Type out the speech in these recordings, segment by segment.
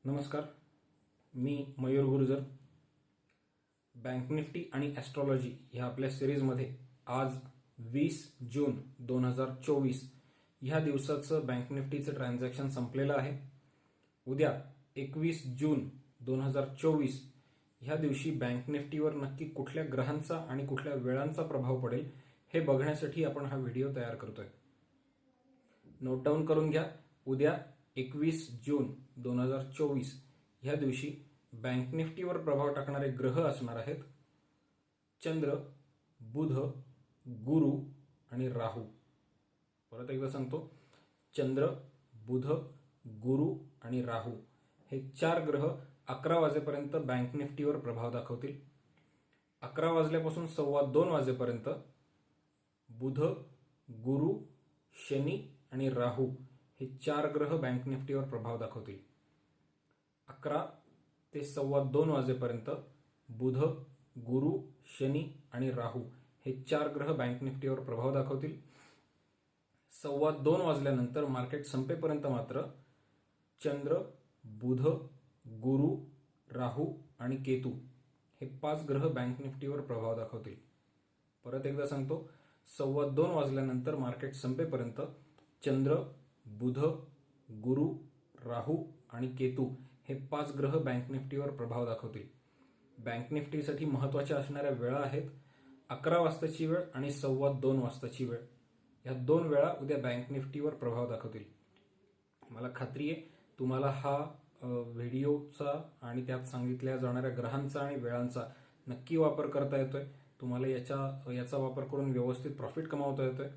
नमस्कार, मी Mayur Gurjar. Bank Nifty आणि astrology ह्या आपल्या सिरीजमध्ये आज 20 जून 2024 ह्या दिवसाचं बँक निफ्टीचं ट्रान्झॅक्शन संपलेलं आहे. उद्या 21 जून 2024 ह्या दिवशी बँक निफ्टीवर नक्की कुठल्या ग्रहांचा आणि कुठल्या वेळांचा प्रभाव पडेल हे बघण्यासाठी आपण हा व्हिडिओ तयार करतोय. नोट डाऊन करून घ्या. उद्या 21 जून 2024 ह्या दिवशी बँक निफ्टीवर प्रभाव टाकणारे ग्रह असणार आहेत चंद्र, बुध, गुरु आणि राहू. परत एकदा सांगतो, चंद्र, बुध, गुरु आणि राहू हे 4 ग्रह 11 वाजेपर्यंत बँक निफ्टीवर प्रभाव दाखवतील. 11 वाजल्यापासून 2:15 वाजेपर्यंत बुध, गुरु, शनी आणि राहू हे 4 ग्रह बँक निफ्टीवर प्रभाव दाखवतील. 11 ते 2:15 वाजेपर्यंत बुध, गुरु, शनी आणि राहू हे 4 ग्रह बँक निफ्टीवर प्रभाव दाखवतील. 2:15 वाजल्यानंतर मार्केट संपेपर्यंत मात्र चंद्र, बुध, गुरु, राहू आणि केतू हे 5 ग्रह बँक निफ्टीवर प्रभाव दाखवतील. परत एकदा सांगतो, 2:15 वाजल्यानंतर मार्केट संपेपर्यंत चंद्र, बुध, गुरु, राहू आणि केतू हे 5 ग्रह बँक निफ्टीवर प्रभाव दाखवतील. बँक निफ्टीसाठी महत्त्वाच्या असणाऱ्या वेळा आहेत 11 वाजताची वेळ आणि 2:15 वाजताची वेळ. या 2 वेळा उद्या बँक निफ्टीवर प्रभाव दाखवतील. मला खात्री आहे तुम्हाला हा व्हिडिओचा आणि त्यात सांगितल्या जाणाऱ्या ग्रहांचा आणि वेळांचा नक्की वापर करता येतोय. तुम्हाला याचा वापर करून व्यवस्थित प्रॉफिट कमावता येतोय.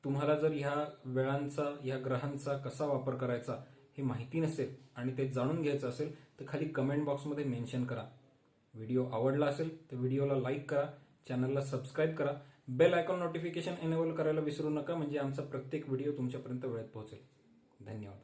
तुम्हाला जर ह्या वेळांचा, ह्या ग्रहांचा कसा वापर करायचा हे माहिती नसेल आणि ते जाणून घ्यायचं असेल तर खाली कमेंट बॉक्समध्ये मेन्शन करा. व्हिडिओ आवडला असेल तर व्हिडिओला लाईक करा, चॅनलला सबस्क्राईब करा, बेल आयकॉन नोटिफिकेशन एनेबल करायला विसरू नका, म्हणजे आमचा प्रत्येक व्हिडिओ तुमच्यापर्यंत वेळेत पोहोचेल. धन्यवाद.